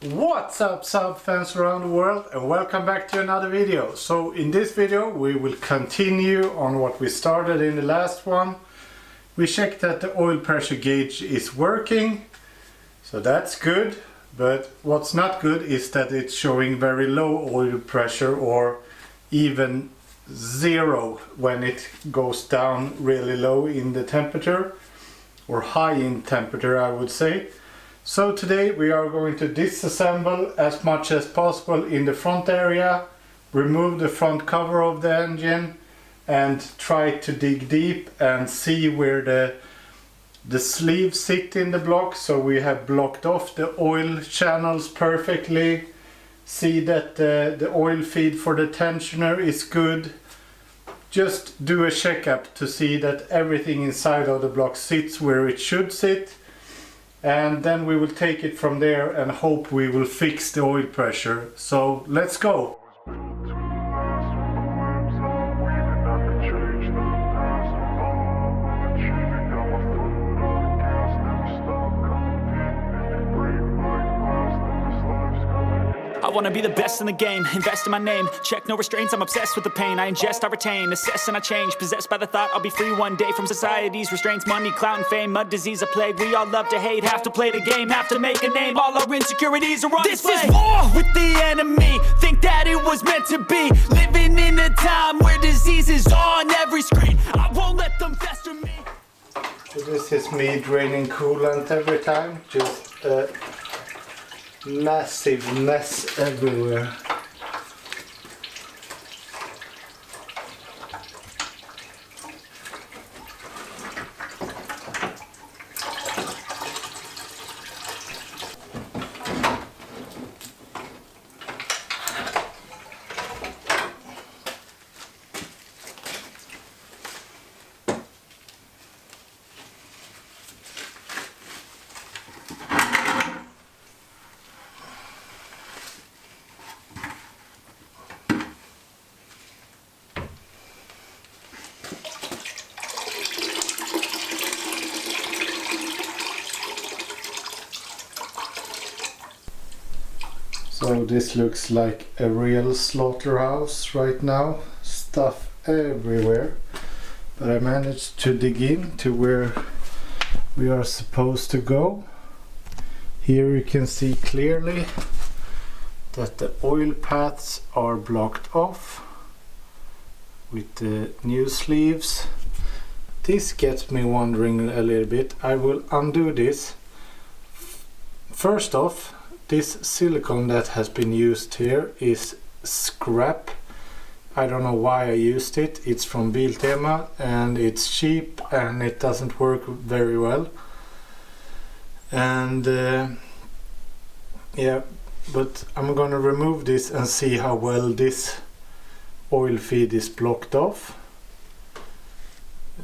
What's up Saab fans around the world, and welcome back to another video. So in this video we will continue on what we started in the last one. We checked that the oil pressure gauge is working, so that's good. But what's not good is that it's showing very low oil pressure, or even zero when it goes down really low in the temperature, or high in temperature I would say. So today we are going to disassemble as much as possible in the front area, remove the front cover of the engine and try to dig deep and see where the sleeves sit in the block. So we have blocked off the oil channels perfectly, see that the oil feed for the tensioner is good. Just do a checkup to see that everything inside of the block sits where it should sit. And then we will take it from there and hope we will fix the oil pressure. So let's go! I wanna be the best in the game, invest in my name. Check no restraints, I'm obsessed with the pain. I ingest, I retain, assess and I change. Possessed by the thought I'll be free one day from society's restraints. Money, clout and fame, mud, disease, a plague. We all love to hate, have to play the game, have to make a name. All our insecurities are on display. This is war with the enemy, think that it was meant to be. Living in a time where disease is on every screen. I won't let them fester me. So this is me draining coolant every time, just massive mess everywhere. So this looks like a real slaughterhouse right now, stuff everywhere. But I managed to dig in to where we are supposed to go. Here you can see clearly that the oil paths are blocked off with the new sleeves. This gets me wondering a little bit. I will undo this. First off, this silicone that has been used here is scrap. I don't know why I used it. It's from Biltema and it's cheap and it doesn't work very well. And yeah, but I'm gonna remove this and see how well this oil feed is blocked off.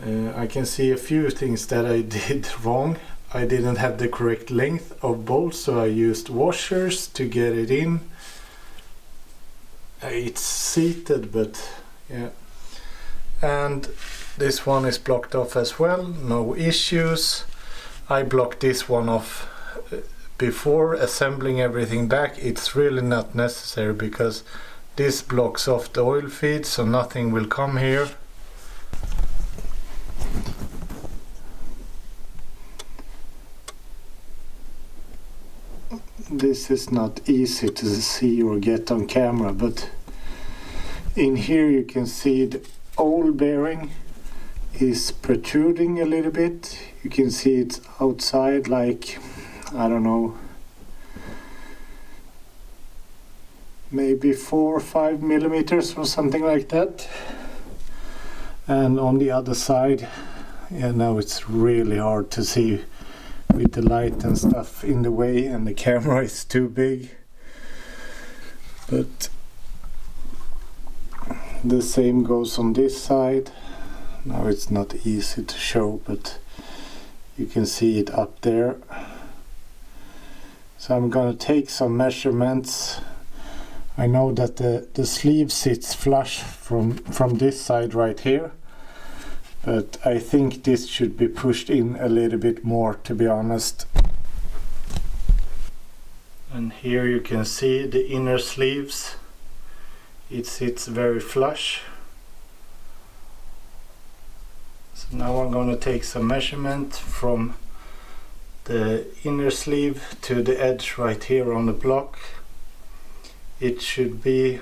I can see a few things that I did wrong. I didn't have the correct length of bolts, so I used washers to get it in. It's seated, but yeah. And this one is blocked off as well, no issues. I blocked this one off before assembling everything back. It's really not necessary because this blocks off the oil feed, so nothing will come here. This is not easy to see or get on camera, but in here you can see the oil bearing is protruding a little bit. You can see it's outside, like, I don't know, maybe 4 or 5 millimeters or something like that. And on the other side, yeah, now it's really hard to see with the light and stuff in the way, and the camera is too big. But the same goes on this side. Now it's not easy to show, but you can see it up there. So I'm gonna take some measurements. I know that the sleeve sits flush from this side right here. But I think this should be pushed in a little bit more, to be honest. And and here you can see the inner sleeves. It sits very flush. So now I'm going to take some measurement from the inner sleeve to the edge right here on the block. It should be,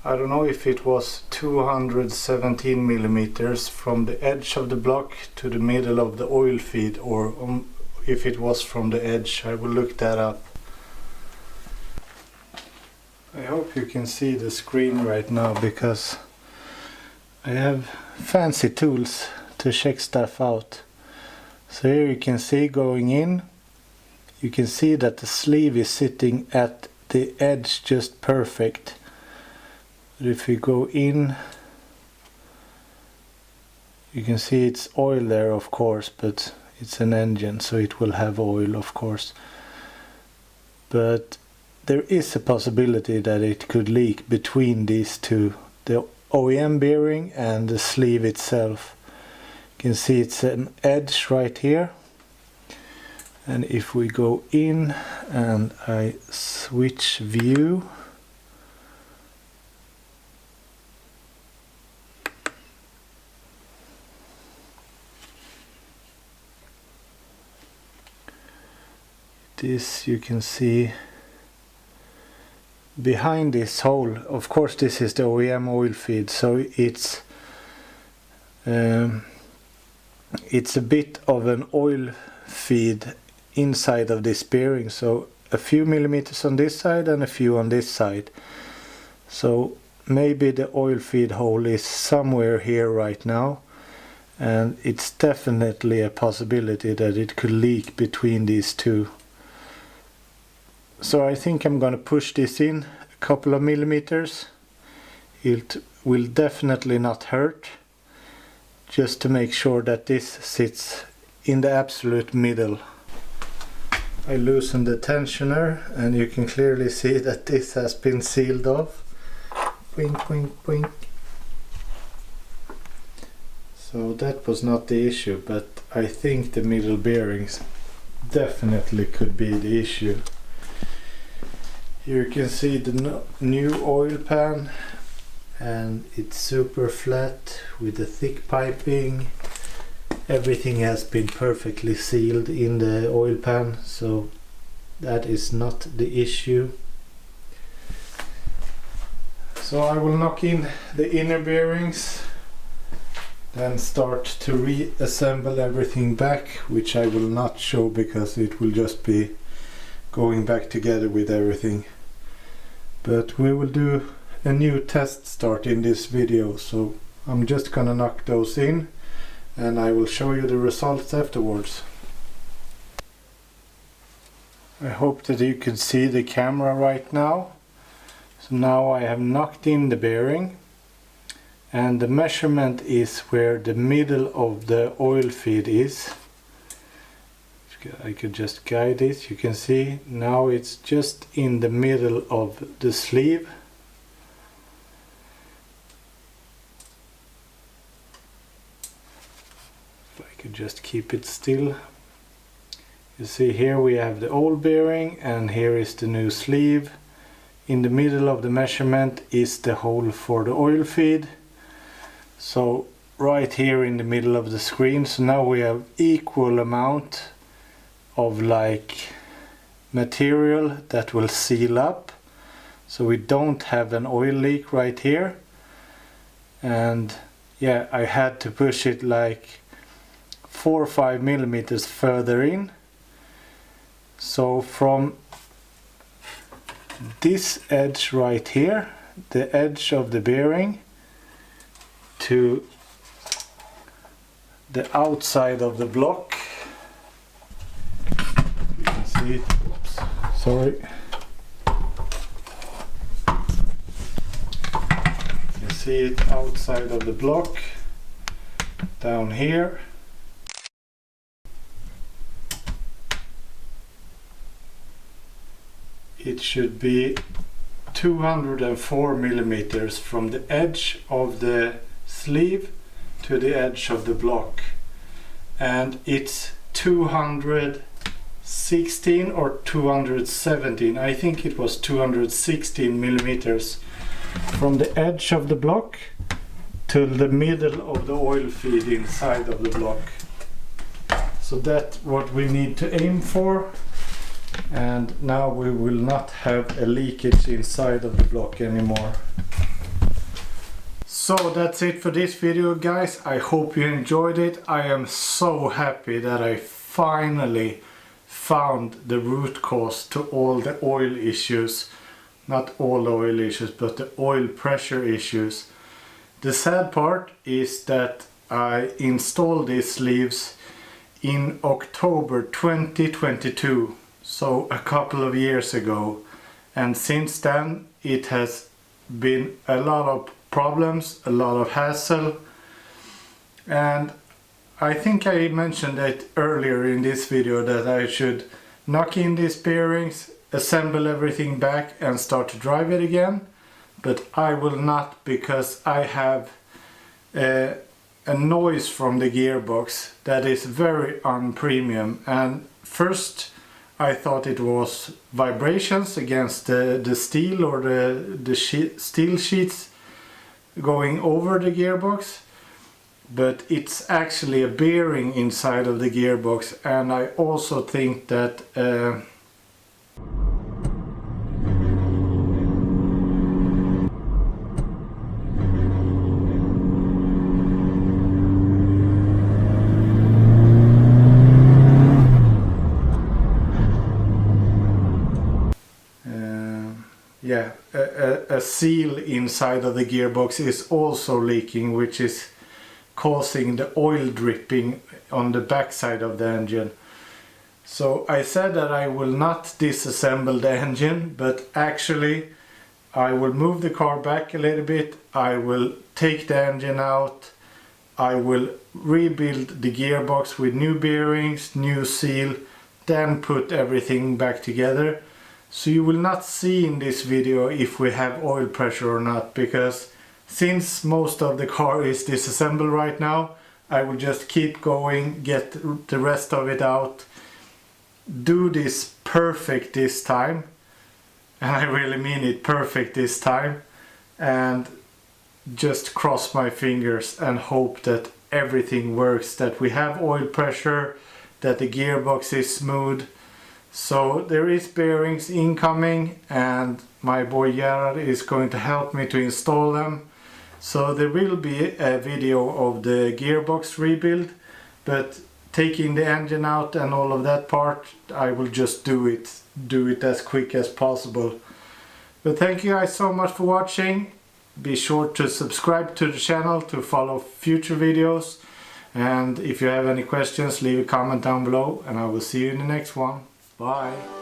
I don't know if it was 217 millimeters from the edge of the block to the middle of the oil feed, or if it was from the edge. I will look that up. I hope you can see the screen right now, because I have fancy tools to check stuff out. So here you can see, going in, you can see that the sleeve is sitting at the edge just perfect. But if we go in, you can see it's oil there, of course, but it's an engine, so it will have oil, of course. But there is a possibility that it could leak between these two, the OEM bearing and the sleeve itself. You can see it's an edge right here. And if we go in and I switch view, this you can see behind this hole. Of course, this is the OEM oil feed, so it's a bit of an oil feed inside of this bearing, so a few millimeters on this side and a few on this side. So maybe the oil feed hole is somewhere here right now, and it's definitely a possibility that it could leak between these two. So I think I'm gonna push this in a couple of millimeters. It will definitely not hurt, just to make sure that this sits in the absolute middle. I loosen the tensioner and you can clearly see that this has been sealed off. Wink, wink, wink. So that was not the issue, but I think the middle bearings definitely could be the issue. Here you can see the new oil pan, and it's super flat with the thick piping. Everything has been perfectly sealed in the oil pan, so that is not the issue. So I will knock in the inner bearings, then start to reassemble everything back, which I will not show because it will just be going back together with everything. But we will do a new test start in this video, so I'm just gonna knock those in and I will show you the results afterwards. I hope that you can see the camera right now. So now I have knocked in the bearing, and the measurement is where the middle of the oil feed is. I could just guide this. You can see now it's just in the middle of the sleeve. If I could just keep it still. You see here we have the old bearing and here is the new sleeve. In the middle of the measurement is the hole for the oil feed. So right here in the middle of the screen. So now we have equal amount of material that will seal up, so we don't have an oil leak right here. And yeah, I had to push it 4 or 5 millimeters further in. So from this edge right here, the edge of the bearing, to the outside of the block, see it. Oops, sorry. You can see it outside of the block, down here. It should be 204 millimeters from the edge of the sleeve to the edge of the block, and it's 200 16 or 217, I think it was 216 millimeters from the edge of the block to the middle of the oil feed inside of the block. So that's what we need to aim for, and now we will not have a leakage inside of the block anymore. So that's it for this video, guys. I hope you enjoyed it. I am so happy that I finally found the root cause to all the oil issues. Not all the oil issues, but the oil pressure issues. The sad part is that I installed these sleeves in October 2022, so a couple of years ago, and since then it has been a lot of problems, a lot of hassle, and I think I mentioned it earlier in this video that I should knock in these bearings, assemble everything back and start to drive it again, but I will not, because I have a noise from the gearbox that is very unpremium. And first I thought it was vibrations against the steel or the steel sheets going over the gearbox, but it's actually a bearing inside of the gearbox. And I also think that a seal inside of the gearbox is also leaking, which is causing the oil dripping on the backside of the engine. So I said that I will not disassemble the engine, but actually I will move the car back a little bit, I will take the engine out, I will rebuild the gearbox with new bearings, new seal, then put everything back together. So you will not see in this video if we have oil pressure or not, because since most of the car is disassembled right now, I will just keep going, get the rest of it out, do this perfect this time, and I really mean it, perfect this time, and just cross my fingers and hope that everything works, that we have oil pressure, that the gearbox is smooth. So there is bearings incoming, and my boy Gerard is going to help me to install them. So there will be a video of the gearbox rebuild, but taking the engine out and all of that part, I will just do it as quick as possible. But thank you guys so much for watching. Be sure to subscribe to the channel to follow future videos, and if you have any questions, leave a comment down below, and I will see you in the next one. Bye.